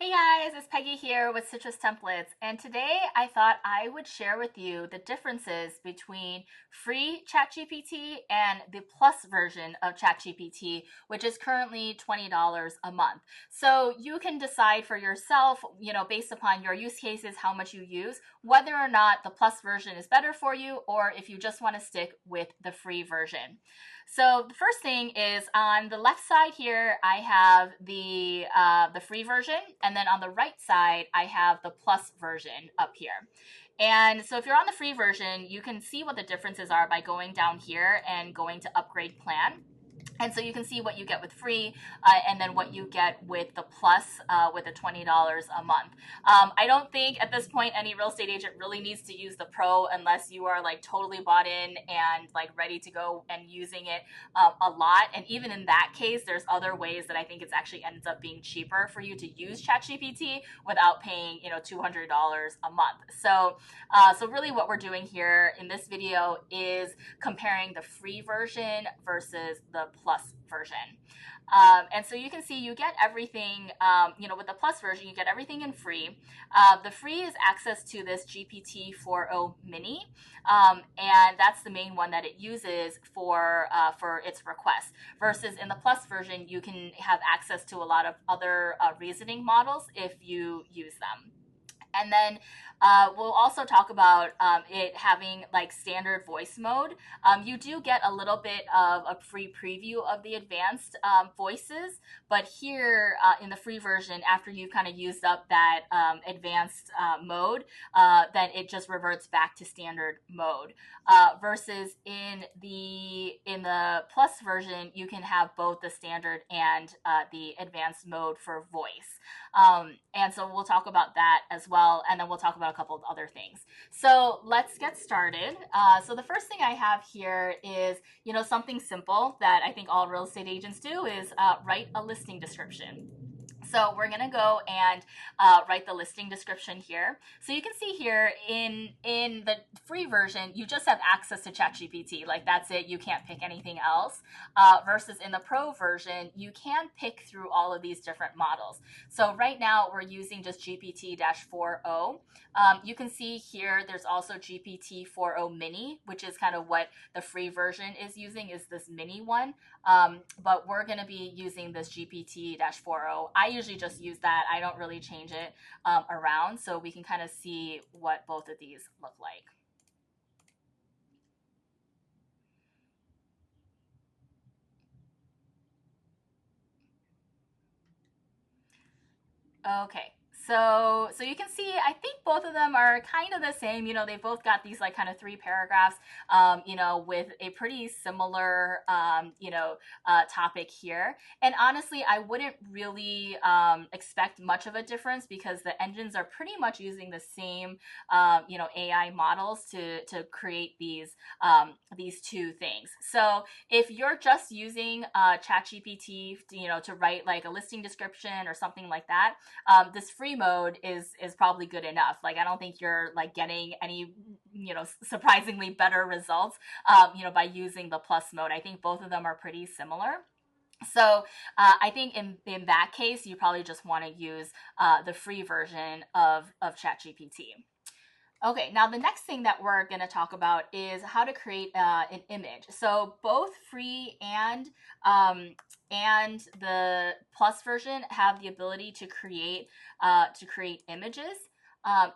Hey guys, it's Peggy here with Citrus Templates, and today I thought I would share with you the differences between free ChatGPT and the Plus version of ChatGPT, which is currently $20 a month. So you can decide for yourself, based upon your use cases, how much you use, whether or not the Plus version is better for you, or if you just want to stick with the free version. So the first thing is on the left side here, I have the free version, and then on the right side, I have the Plus version up here. And so if you're on the free version, you can see what the differences are by going down here and going to upgrade plan. And so you can see what you get with free and then what you get with the plus with the $20 a month. I don't think at this point any real estate agent really needs to use the pro unless you are like totally bought in and like ready to go and using it a lot. And even in that case, there's other ways that I think it's actually ends up being cheaper for you to use ChatGPT without paying, $200 a month. So really what we're doing here in this video is comparing the free version versus the Plus version. And so you can see you get everything, with the Plus version, you get everything in free. The free is access to this GPT-4o mini, and that's the main one that it uses for its requests. Versus in the Plus version, you can have access to a lot of other reasoning models if you use them. And then we'll also talk about it having like standard voice mode. You do get a little bit of a free preview of the advanced voices, but here in the free version, after you've kind of used up that advanced mode, then it just reverts back to standard mode. Versus in the Plus version, you can have both the standard and the advanced mode for voice. And so we'll talk about that as well, and then we'll talk about a couple of other things. So let's get started. So the first thing I have here is, something simple that I think all real estate agents do is write a listing description. So we're gonna go and write the listing description here. So you can see here in the free version, you just have access to ChatGPT. Like that's it, you can't pick anything else. Versus in the pro version, you can pick through all of these different models. So right now we're using just GPT-4o. You can see here there's also GPT-4o mini, which is kind of what the free version is using, is this mini one. But we're gonna be using this GPT-4o. I usually just use that. I don't really change it around, so we can kind of see what both of these look like. Okay. So you can see, I think both of them are kind of the same. They both got these like kind of three paragraphs, with a pretty similar, topic here. And honestly, I wouldn't really expect much of a difference because the engines are pretty much using the same, AI models to create these two things. So if you're just using ChatGPT, to write like a listing description or something like that, this free mode is probably good enough. Like I don't think you're like getting any surprisingly better results by using the Plus mode. I think both of them are pretty similar. So I think in that case, you probably just want to use the free version of ChatGPT. Okay, now the next thing that we're going to talk about is how to create an image. So both free and the Plus version have the ability to create images.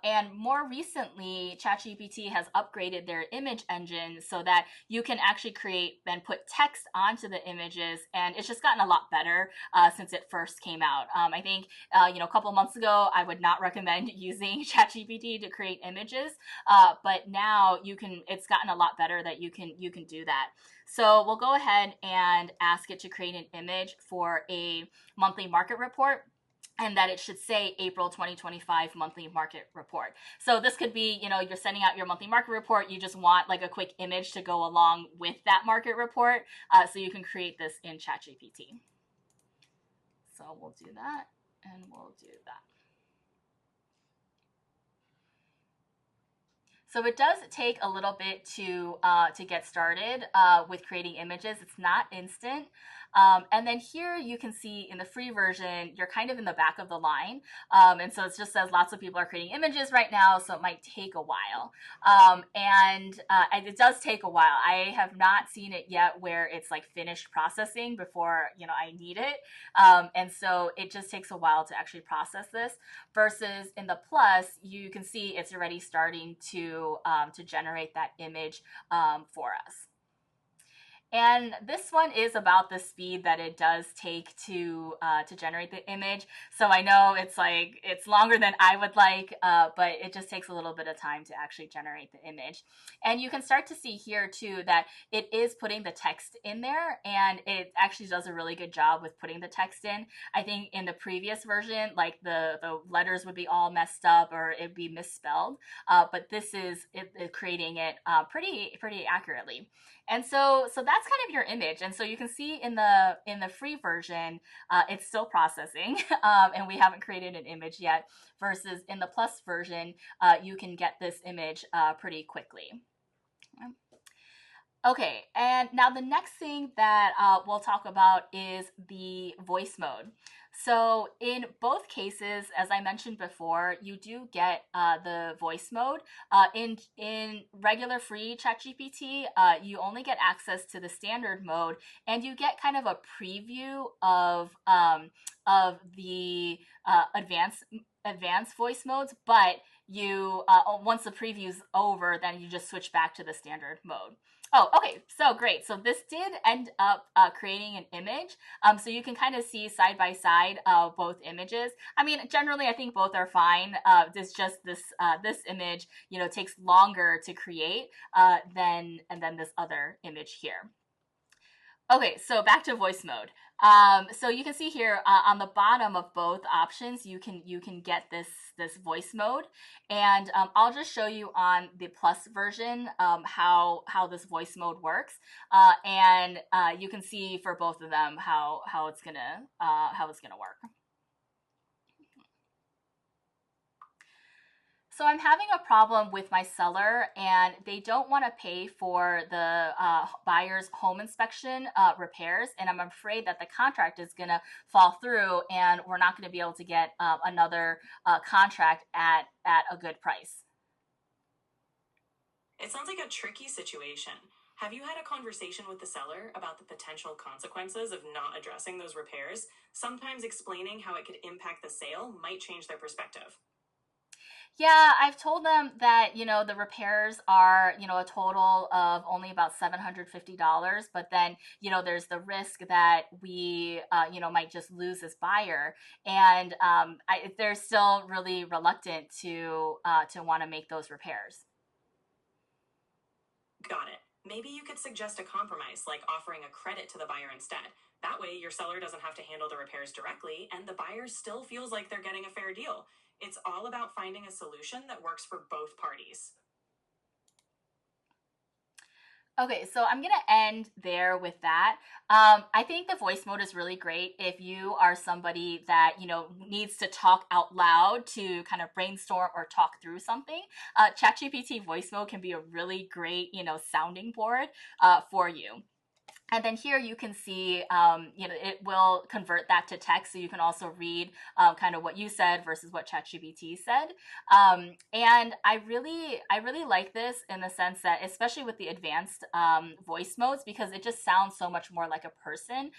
And more recently, ChatGPT has upgraded their image engine so that you can actually create and put text onto the images, and it's just gotten a lot better since it first came out. I think a couple months ago, I would not recommend using ChatGPT to create images, but now it's gotten a lot better that you can do that. So we'll go ahead and ask it to create an image for a monthly market report, and that it should say April 2025 monthly market report. So this could be, you're sending out your monthly market report, you just want like a quick image to go along with that market report, so you can create this in ChatGPT. So we'll do that, and we'll do that. So it does take a little bit to get started with creating images. It's not instant. And then here you can see in the free version, you're kind of in the back of the line. And so it just says lots of people are creating images right now, so it might take a while. And it does take a while. I have not seen it yet where it's like finished processing before, I need it. And so it just takes a while to actually process this, versus in the Plus, you can see it's already starting to generate that image for us. And this one is about the speed that it does take to generate the image. So I know it's longer than I would like, but it just takes a little bit of time to actually generate the image. And you can start to see here too that it is putting the text in there, and it actually does a really good job with putting the text in. I think in the previous version, like the letters would be all messed up or it'd be misspelled, but this is creating it pretty accurately. And so that's kind of your image. And so you can see in the free version, it's still processing, and we haven't created an image yet. Versus in the Plus version, you can get this image pretty quickly. Okay, and now the next thing that we'll talk about is the voice mode. So in both cases, as I mentioned before, you do get the voice mode. In regular free ChatGPT, you only get access to the standard mode, and you get kind of a preview of the advanced voice modes. But you once the preview's over, then you just switch back to the standard mode. Oh, okay, so great. So this did end up creating an image. So you can kind of see side by side both images. I mean, generally, I think both are fine. This image, takes longer to create than this other image here. Okay, so back to voice mode. So you can see here on the bottom of both options, you can get this voice mode, and I'll just show you on the Plus version how this voice mode works, and you can see for both of them how it's gonna work. So I'm having a problem with my seller, and they don't want to pay for the buyer's home inspection repairs, and I'm afraid that the contract is going to fall through, and we're not going to be able to get another contract at a good price. It sounds like a tricky situation. Have you had a conversation with the seller about the potential consequences of not addressing those repairs? Sometimes explaining how it could impact the sale might change their perspective. Yeah, I've told them that, the repairs are, a total of only about $750, but then, there's the risk that we, might just lose this buyer. And they're still really reluctant to want to make those repairs. Got it. Maybe you could suggest a compromise, like offering a credit to the buyer instead. That way, your seller doesn't have to handle the repairs directly, and the buyer still feels like they're getting a fair deal. It's all about finding a solution that works for both parties. Okay, so I'm going to end there with that. I think the voice mode is really great if you are somebody that, needs to talk out loud to kind of brainstorm or talk through something. ChatGPT voice mode can be a really great, sounding board for you. And then here you can see, it will convert that to text, so you can also read kind of what you said versus what ChatGPT said. And I really like this in the sense that, especially with the advanced voice modes, because it just sounds so much more like a person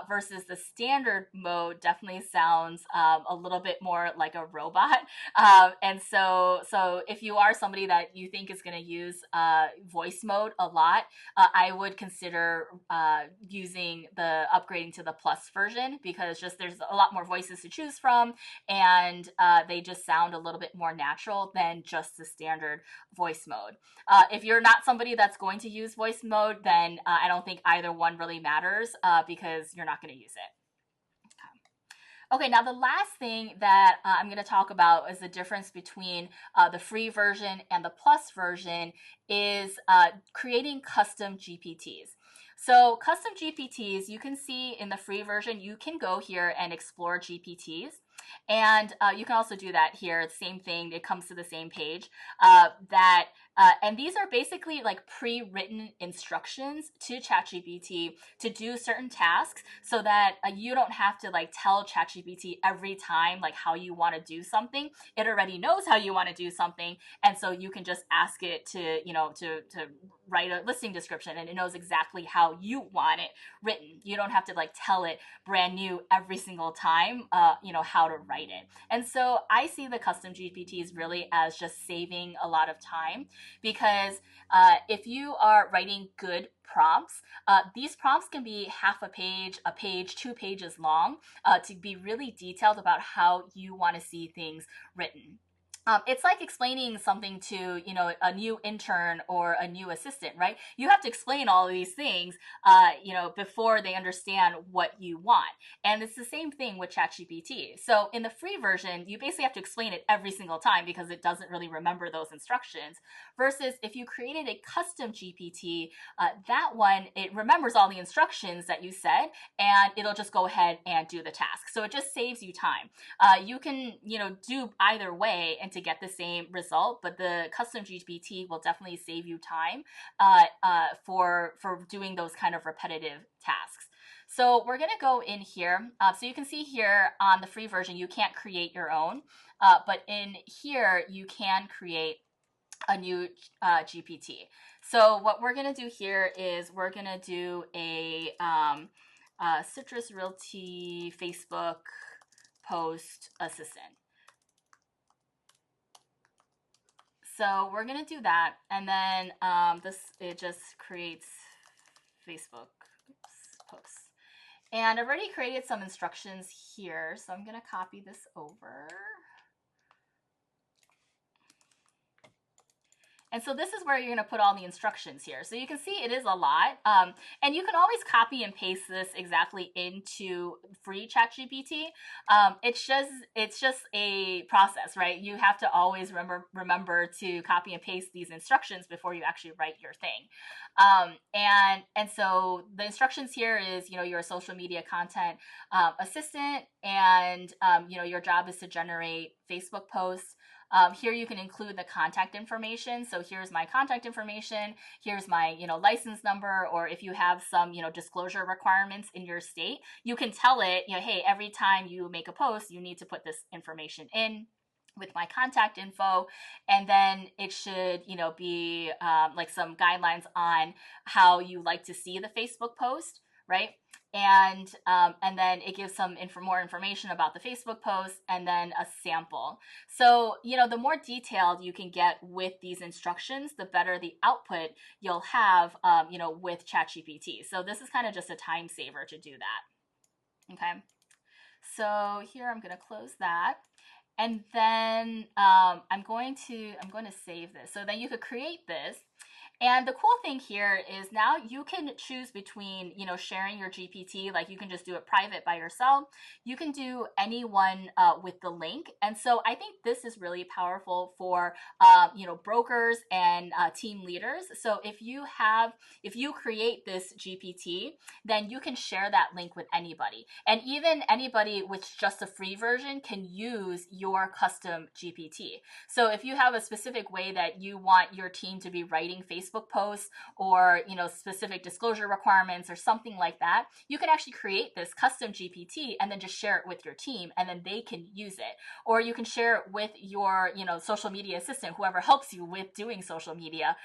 versus the standard mode definitely sounds a little bit more like a robot. And so if you are somebody that you think is going to use voice mode a lot, I would consider using the upgrading to the Plus version, because just there's a lot more voices to choose from, and they just sound a little bit more natural than just the standard voice mode. If you're not somebody that's going to use voice mode, then I don't think either one really matters because you're not going to use it. Okay, now the last thing that I'm going to talk about is the difference between the free version and the Plus version is creating custom GPTs. So custom GPTs, you can see in the free version, you can go here and explore GPTs. And you can also do that here. Same thing, it comes to the same page that And these are basically like pre-written instructions to ChatGPT to do certain tasks so that you don't have to like tell ChatGPT every time like how you want to do something. It already knows how you want to do something, and so you can just ask it to, to write a listing description, and it knows exactly how you want it written. You don't have to like tell it brand new every single time, how to write it. And so I see the custom GPTs really as just saving a lot of time, because if you are writing good prompts, these prompts can be half a page, 2 pages long, to be really detailed about how you want to see things written. It's like explaining something to, a new intern or a new assistant, right? You have to explain all of these things, before they understand what you want. And it's the same thing with ChatGPT. So in the free version, you basically have to explain it every single time because it doesn't really remember those instructions. Versus if you created a custom GPT, that one, it remembers all the instructions that you said, and it'll just go ahead and do the task. So it just saves you time. You can, do either way and to get the same result, but the custom GPT will definitely save you time for doing those kind of repetitive tasks. So we're going to go in here. So you can see here on the free version, you can't create your own, but in here, you can create a new GPT. So what we're going to do here is we're going to do a Citrus Realty Facebook post assistant. So we're going to do that. And then it just creates Facebook posts. And I've already created some instructions here. So I'm going to copy this over. And so this is where you're going to put all the instructions here. So you can see it is a lot. And you can always copy and paste this exactly into free ChatGPT. It's just a process, right? You have to always remember to copy and paste these instructions before you actually write your thing. And so the instructions here is, you're a social media content assistant, and your job is to generate Facebook posts. Here you can include the contact information. So here's my contact information. Here's my, license number, or if you have some, disclosure requirements in your state, you can tell it, hey, every time you make a post, you need to put this information in with my contact info. And then it should, be like some guidelines on how you like to see the Facebook post, right? And then it gives some more information about the Facebook post, and then a sample. So, the more detailed you can get with these instructions, the better the output you'll have, with ChatGPT. So this is kind of just a time saver to do that. Okay. So here I'm going to close that. And then I'm going to save this. So then you could create this. And the cool thing here is now you can choose between, sharing your GPT, like you can just do it private by yourself. You can do anyone with the link. And so I think this is really powerful for, brokers and team leaders. So if you create this GPT, then you can share that link with anybody. And even anybody with just a free version can use your custom GPT. So if you have a specific way that you want your team to be writing Facebook posts, or specific disclosure requirements or something like that, you can actually create this custom GPT and then just share it with your team, and then they can use it. Or you can share it with your social media assistant, whoever helps you with doing social media.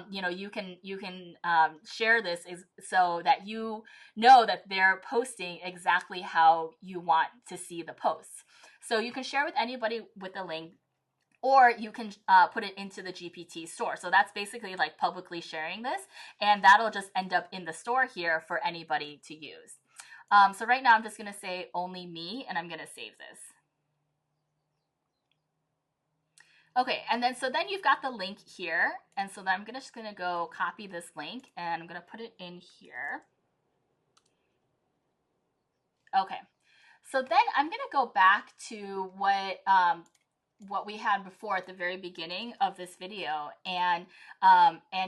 You can share this so that you know that they're posting exactly how you want to see the posts. So you can share with anybody with a link, or you can put it into the GPT store. So that's basically like publicly sharing this, and that'll just end up in the store here for anybody to use. So right now I'm just going to say only me, and I'm going to save this. Okay, and then so then you've got the link here, and so then I'm just going to go copy this link, and I'm going to put it in here. Okay, so then I'm going to go back to what we had before at the very beginning of this video, and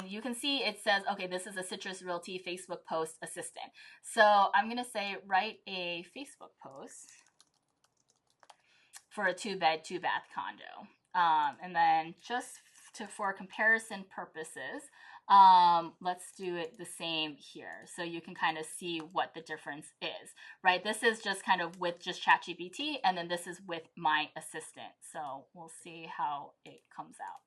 you can see it says, okay, this is a Citrus Realty Facebook post assistant. So I'm going to say write a Facebook post for a 2-bed, 2-bath condo, and then just for comparison purposes, let's do it the same here. So you can kind of see what the difference is, right? This is just kind of with just ChatGPT, and then this is with my assistant. So we'll see how it comes out.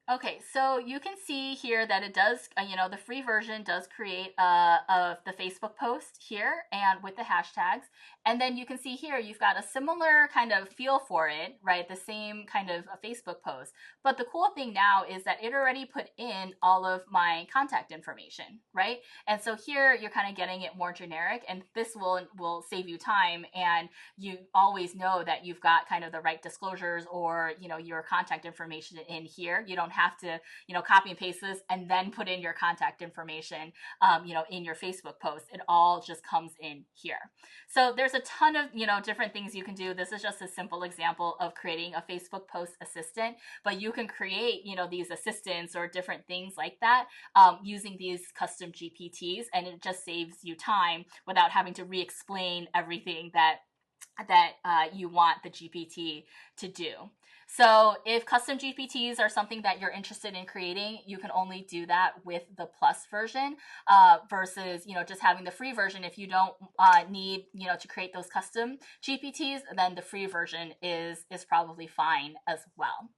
Okay, so you can see here that it does, the free version does create of the Facebook post here and with the hashtags. And then you can see here, you've got a similar kind of feel for it, right? The same kind of a Facebook post. But the cool thing now is that it already put in all of my contact information, right? And so here you're kind of getting it more generic, and this will save you time, and you always know that you've got kind of the right disclosures or, your contact information in here. You don't have to, copy and paste this and then put in your contact information, in your Facebook post. It all just comes in here. So there's a ton of, different things you can do. This is just a simple example of creating a Facebook post assistant, but you can create, these assistants or different things like that using these custom GPTs, and it just saves you time without having to re-explain everything that you want the GPT to do. So if custom GPTs are something that you're interested in creating, you can only do that with the Plus version versus, just having the free version. If you don't need, to create those custom GPTs, then the free version is probably fine as well.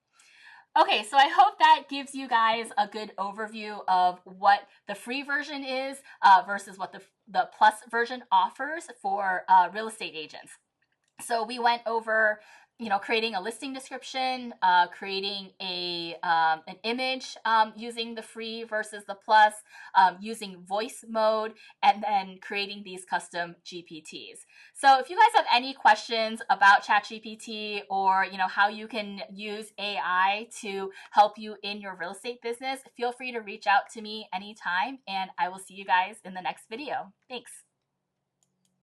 Okay, so I hope that gives you guys a good overview of what the free version is versus what the Plus version offers for real estate agents. So we went over, creating a listing description, creating an image using the free versus the plus, using voice mode, and then creating these custom GPTs. So if you guys have any questions about ChatGPT or, how you can use AI to help you in your real estate business, feel free to reach out to me anytime, and I will see you guys in the next video. Thanks.